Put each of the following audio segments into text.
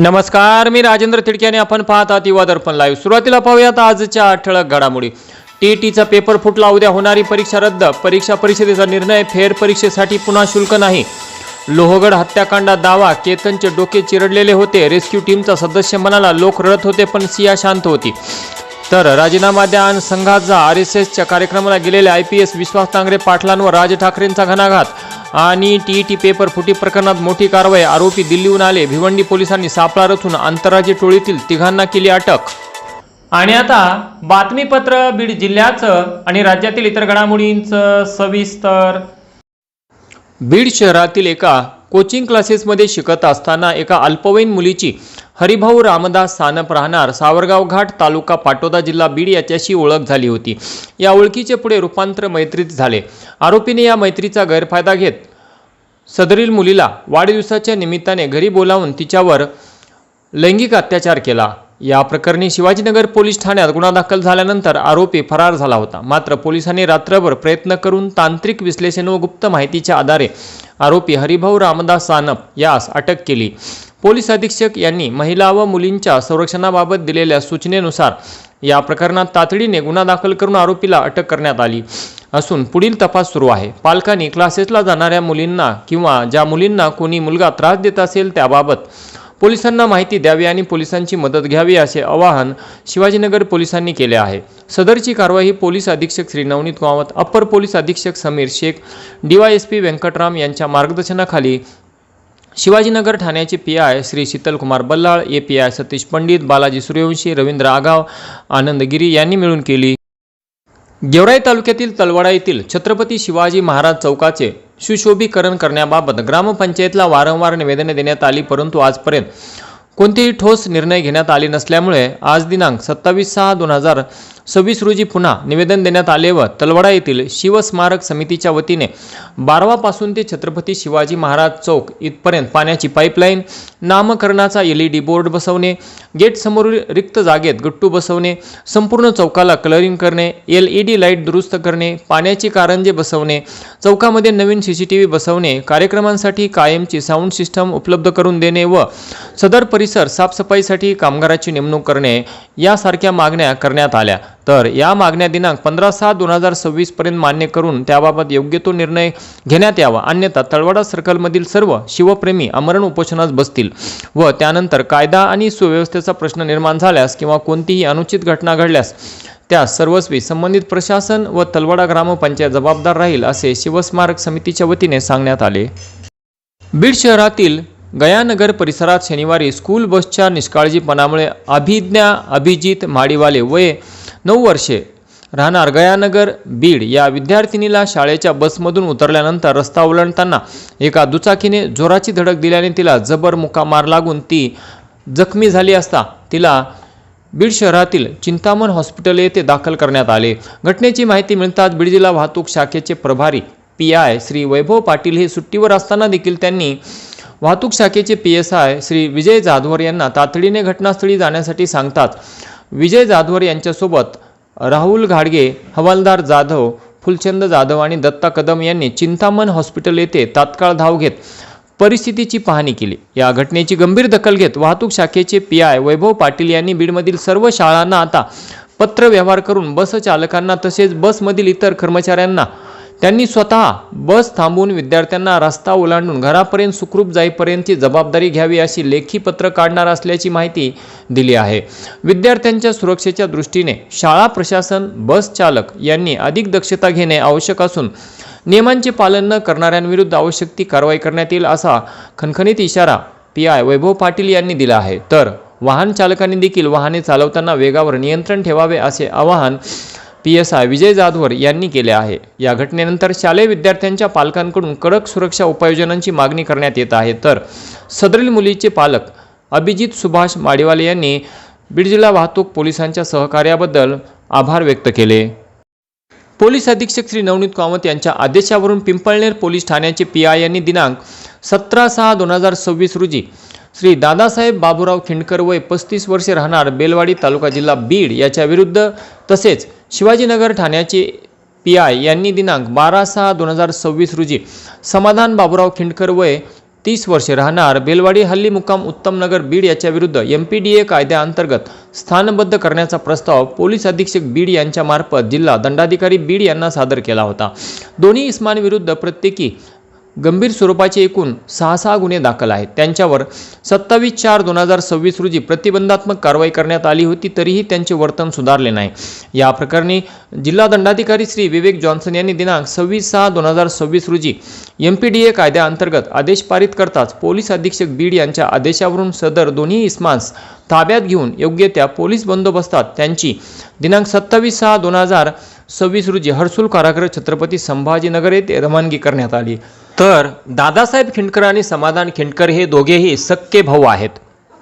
नमस्कार, मी राजेंद्र तिडके आणि आपण पाहत आहात युवा दर्पण लाईव्ह। सुरुवातीला पाहूयात आजच्या ठळक घडामोडी। टीईटीचा पेपर फुटला, उद्या होणारी परीक्षा रद्द। परीक्षा परिषदेचा निर्णय, फेर परीक्षेसाठी पुन्हा शुल्क नाही। लोहगड हत्याकांडात दावा, केतनचे डोके चिरडलेले होते। रेस्क्यू टीमचा सदस्य म्हणाला, लोक रडत होते पण सिया शांत होती। तर राजीनामा द्या आणि संघात जा, आरएसएसच्या कार्यक्रमाला गेलेले IPS विश्वास तांगरे पाटलांवर राज ठाकरेंचा घणाघात। आणि टीईटी पेपर फुटी प्रकरणात मोठी कारवाई, आरोपी दिल्लीहून आले। भिवंडी पोलिसांनी सापळा रचून आंतरराज्य टोळीतील तिघांना केली अटक। आणि आता बातमीपत्र बीड जिल्ह्याचं आणि राज्यातील इतर घडामोडींचं सविस्तर। बीड शहरातील एका कोचिंग क्लासेसमध्ये शिकत असताना एका अल्पवयीन मुलीची हरिभाऊ रामदास सानप राहणार सावरगाव घाट, तालुका पाटोदा, जिल्हा बीड याच्याशी ओळख झाली होती। या ओळखीचे पुढे रूपांतर मैत्रीत झाले। आरोपीने या मैत्रीचा गैरफायदा घेत सदरील मुलीला वाढदिवसाच्या निमित्ताने घरी बोलावून तिच्यावर लैंगिक अत्याचार केला। या प्रकरणी शिवाजीनगर पोलीस ठाण्यात गुन्हा दाखल झाल्यानंतर आरोपी फरार झाला होता। मात्र पोलिसांनी रात्रभर प्रयत्न करून तांत्रिक विश्लेषण व गुप्त माहितीच्या आधारे आरोपी हरिभाऊ रामदास सानप यास अटक केली। पोलीस अधीक्षक यांनी महिला व मुलींच्या संरक्षणाबाबत दिलेल्या सूचनेनुसार या प्रकरणात तातडीने गुन्हा दाखल करून आरोपीला अटक करण्यात आली असून पुढील तपास सुरू आहे। पालकांनी क्लासेसला जाणाऱ्या मुलींना किंवा ज्या मुलींना कोणी मुलगा त्रास देत असेल त्याबाबत पोलिसांना माहिती द्यावी आणि पोलिसांची मदत घ्यावी असे आवाहन शिवाजीनगर पोलिसांनी केले आहे। सदरची कारवाई पोलीस अधीक्षक श्री नवनीत कामत, अप्पर पोलीस अधीक्षक समीर शेख, DYSP व्यंकटराम यांच्या मार्गदर्शनाखाली शिवाजीनगर ठाण्याचे PI श्री शीतलकुमार बल्लाळ, API सतीश पंडित, बालाजी सूर्यवंशी, रवींद्र आगाव, आनंद गिरी यांनी मिळून केली। गेवराई तालुक्यातील तलवाडा येथील छत्रपती शिवाजी महाराज चौकाचे सुशोभीकरण करण्याबाबत ग्रामपंचायतला वारंवार निवेदने देण्यात आली, परंतु आजपर्यंत कोणतेही ठोस निर्णय घेण्यात आले नसल्यामुळे आज दिनांक 27/6/2026 रोजी पुन्हा निवेदन देण्यात आले व तलवाडा येथील शिवस्मारक समितीच्या वतीने 12 पासून ते छत्रपती शिवाजी महाराज चौक इथपर्यंत पाण्याची पाईपलाईन, नामकरणाचा LED बोर्ड बसवणे, गेट समोरील रिक्त जागेत गट्टू बसवणे, संपूर्ण चौकाला कलरिंग करणे, LED लाईट दुरुस्त करणे, पाण्याची कारंजे बसवणे, चौकामध्ये नवीन CCTV बसवणे, कार्यक्रमांसाठी कायमची साऊंड सिस्टम उपलब्ध करून देणे व सदर परिसर साफसफाईसाठी कामगाराची नेमणूक करणे यासारख्या मागण्या करण्यात आल्या। तर या मागण्या दिनांक 15/6/2026 पर्यंत मान्य करून त्याबाबत योग्य तो निर्णय घेण्यात यावा, अन्यथा तळवाडा सर्कलमधील सर्व शिवप्रेमी आमरण उपोषणास बसतील व त्यानंतर कायदा आणि सुव्यवस्थेचा प्रश्न निर्माण झाल्यास किंवा कोणतीही अनुचित घटना घडल्यास त्यास सर्वस्वी संबंधित प्रशासन व तलवाडा ग्रामपंचायत जबाबदार राहील असे शिवस्मारक समितीच्या वतीने सांगण्यात आले। बीड शहरातील गयानगर परिसरात शनिवारी स्कूल बसच्या निष्काळजीपणामुळे अभिज्ञा अभिजित माडीवाले वय 9 वर्षे राहणार गयानगर बीड या विद्यार्थिनीला शाळेच्या बसमधून उतरल्यानंतर रस्ता ओलांडताना एका दुचाकीने जोराची धडक दिल्याने तिला जबर मुका मार लागून ती जखमी झाली असता तिला बीड शहरातील चिंतामण हॉस्पिटल येथे दाखल करण्यात आले। घटनेची माहिती मिळताच बीड जिल्हा वाहतूक शाखेचे प्रभारी PI श्री वैभव पाटील हे सुट्टीवर असताना देखील त्यांनी वाहतूक शाखेचे PSI श्री विजय जाधवर यांना तातडीने घटनास्थळी जाण्यासाठी सांगतात। विजय जाधवर यांच्यासोबत राहुल घाडगे, हवालदार जाधव, फुलचंद जाधव आणि दत्ता कदम यांनी चिंतामण हॉस्पिटल येथे तात्काळ धाव घेत परिस्थितीची पाहणी केली। या घटनेची गंभीर दखल घेत वाहतूक शाखेचे PI वैभव पाटील यांनी बीडमधील सर्व शाळांना आता पत्र व्यवहार करून बस चालकांना तसेच बसमधील इतर कर्मचाऱ्यांना त्यांनी स्वतः बस थांबवून विद्यार्थ्यांना रस्ता ओलांडून घरापर्यंत सुखरूप जाईपर्यंतची जबाबदारी घ्यावी अशी लेखी पत्र काढणार असल्याची माहिती दिली आहे। विद्यार्थ्यांच्या सुरक्षेच्या दृष्टीने शाळा प्रशासन, बस चालक यांनी अधिक दक्षता घेणे आवश्यक असून नियमांचे पालन न करणाऱ्यांविरुद्ध आवश्यक ती कारवाई करण्यात येईल असा खणखणीत इशारा PI वैभव पाटील यांनी दिला आहे। तर वाहन चालकांनी देखील वाहने चालवताना वेगावर नियंत्रण ठेवावे असे आवाहन PSI विजय जाधवर यांनी केले आहे। या घटनेनंतर शालेय विद्यार्थ्यांच्या पालकांकडून कडक सुरक्षा उपाययोजनांची मागणी करण्यात येत आहे। तर सदरील मुलीचे पालक अभिजित सुभाष माडीवाले यांनी बीड जिल्हा वाहतूक पोलिसांच्या सहकार्याबद्दल आभार व्यक्त केले। पोलीस अधीक्षक श्री नवनीत कामत यांच्या आदेशावरून पिंपळनेर पोलीस ठाण्याचे PI यांनी दिनांक 17/6/2026 रोजी श्री दादासाहेब बाबूराव खिंडकर वय 35 वर्षे राहणार बेलवाडी, तालुका जिल्हा बीड याच्या विरुद्ध तसेच शिवाजीनगर ठाण्याचे PI यांनी दिनांक 12/6/2026 रोजी समाधान बाबूराव खिंडकर वय 30 वर्षे राहणार बेलवाडी हल्ली मुक्काम उत्तमनगर बीड याच्या विरुद्ध MPDA कायद्याअंतर्गत स्थानबद्ध करण्याचा प्रस्ताव पोलीस अधीक्षक बीड यांच्या मार्फत जिल्हा दंडाधिकारी बीड यांना सादर केला होता। दोन्ही इस्मांविरुद्ध प्रत्येकी गंभीर स्वरूपाचे एकूण 6 गुन्हे दाखल आहेत। त्यांच्यावर 27/4/2026 रोजी प्रतिबंधात्मक कारवाई करण्यात आली होती, तरीही त्यांचे वर्तन सुधारले नाही। या प्रकरणी जिल्हा दंडाधिकारी श्री विवेक जॉन्सन यांनी दिनांक 26/6/2026 रोजी MPDA कायद्याअंतर्गत आदेश पारित करताच पोलीस अधीक्षक बीड यांच्या आदेशावरून सदर दोन्ही इस्मांस ताब्यात घेऊन योग्य त्या पोलीस बंदोबस्तात त्यांची दिनांक 27/6/2026 रोजी हर्सुल कारागृह छत्रपती संभाजीनगर येथे रवानगी करण्यात आली। तर दादासाहेब खिंडकर आणि समाधान खिंडकर हे दोघेही सख्खे भाऊ आहेत।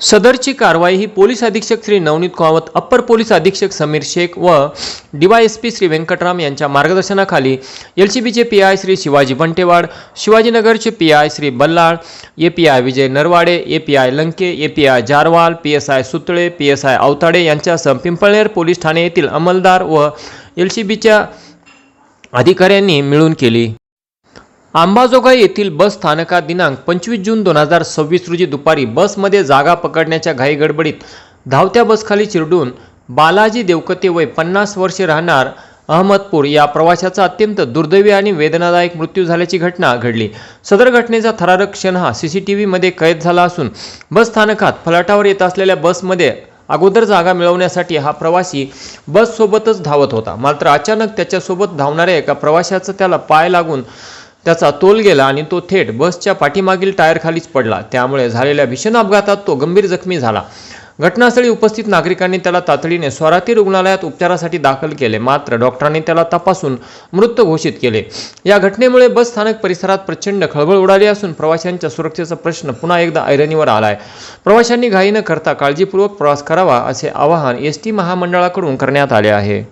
सदरची कारवाई ही पोलीस अधीक्षक श्री नवनीत कामत, अप्पर पोलीस अधीक्षक समीर शेख व DYSP श्री वेंकटराम यांच्या मार्गदर्शनाखाली LCBचे PI Shri Shivaji Bantewad, शिवाजीनगरचे PI Shri Ballal, API विजय Narwade, API Lanke, API Jarwal, PSI Sutale, PSI Awtade यांच्यासह पिंपळनेर पोलीस ठाणे येथील अंमलदार व LCBच्या अधिकाऱ्यांनी मिळून केली। अंबाजोगाई येथील बस स्थानकात दिनांक 25 जून 2026 रोजी दुपारी बसमध्ये जागा पकडण्याच्या घाई गडबडीत धावत्या बसखाली चिरडून बालाजी देवकते वय 50 वर्षे राहणार अहमदपूर या प्रवाशाचा अत्यंत दुर्दैवी आणि वेदनादायक मृत्यू झाल्याची घटना घडली। सदर घटनेचा थरारक क्षण हा CCTV मध्ये कैद झाला असून बस स्थानकात फलाटावर येत असलेल्या बसमध्ये अगोदर जागा मिळवण्यासाठी हा प्रवासी बस सोबतच धावत होता। मात्र अचानक त्याच्यासोबत धावणाऱ्या एका प्रवाशाचा त्याला पाय लागून त्याचा तोल गेला आणि तो थेट बसच्या पाठीमागील टायरखालीच पडला। त्यामुळे झालेल्या भीषण अपघातात तो गंभीर जखमी झाला। घटनास्थळी उपस्थित नागरिकांनी त्याला तातडीने स्वराती रुग्णालयात उपचारासाठी दाखल केले, मात्र डॉक्टरांनी त्याला तपासून मृत घोषित केले। या घटनेमुळे बस स्थानक परिसरात प्रचंड खळबळ उडाली असून प्रवाशांच्या सुरक्षेचा प्रश्न पुन्हा एकदा ऐरणीवर आलाय। प्रवाशांनी घाई न करता काळजीपूर्वक प्रवास करावा असे आवाहन ST महामंडळाकडून करण्यात आले आहे।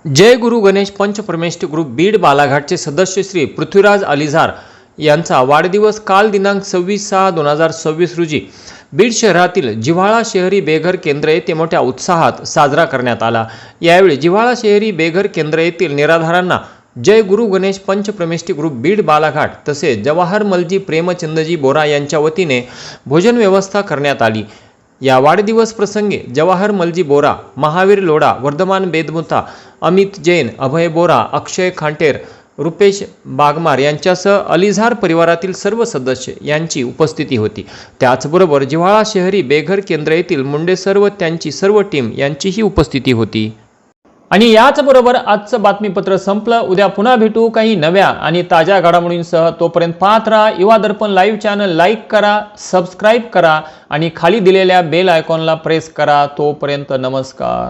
जय गुरु गणेश पंचपरमेष्ठी ग्रुप बीड बालाघाटचे सदस्य श्री पृथ्वीराज अलिझार यांचा वाढदिवस काल दिनांक 26/6/2026 रोजी बीड शहरातील जिव्हाळा शहरी बेघर केंद्र येथे मोठ्या उत्साहात साजरा करण्यात आला। यावेळी जिव्हाळा शहरी बेघर केंद्र येथील निराधारांना जय गुरु गणेश पंचप्रमेष्ठी ग्रुप बीड बालाघाट तसेच जवाहर मलजी प्रेमचंदजी बोरा यांच्या वतीने भोजन व्यवस्था करण्यात आली। या वाढदिवस प्रसंगी जवाहर मलजी बोरा, महावीर लोढा, वर्धमान बेदमुथा, अमित जैन, अभय बोरा, अक्षय खांटेर, रुपेश बागमार यांच्यासह अलिझार परिवारातील सर्व सदस्य यांची उपस्थिती होती। त्याचबरोबर जिव्हाळा शहरी बेघर केंद्र येथील मुंडे सर व त्यांची सर्व टीम यांचीही उपस्थिती होती। आणि याचबरोबर आजचं बातमीपत्र संपलं। उद्या पुन्हा भेटू काही नव्या आणि ताज्या घडामोडींसह। तोपर्यंत पाहत राहा युवा दर्पण लाईव्ह चॅनल, लाईक करा, सबस्क्राईब करा आणि खाली दिलेल्या बेल आयकॉनला प्रेस करा। तोपर्यंत नमस्कार।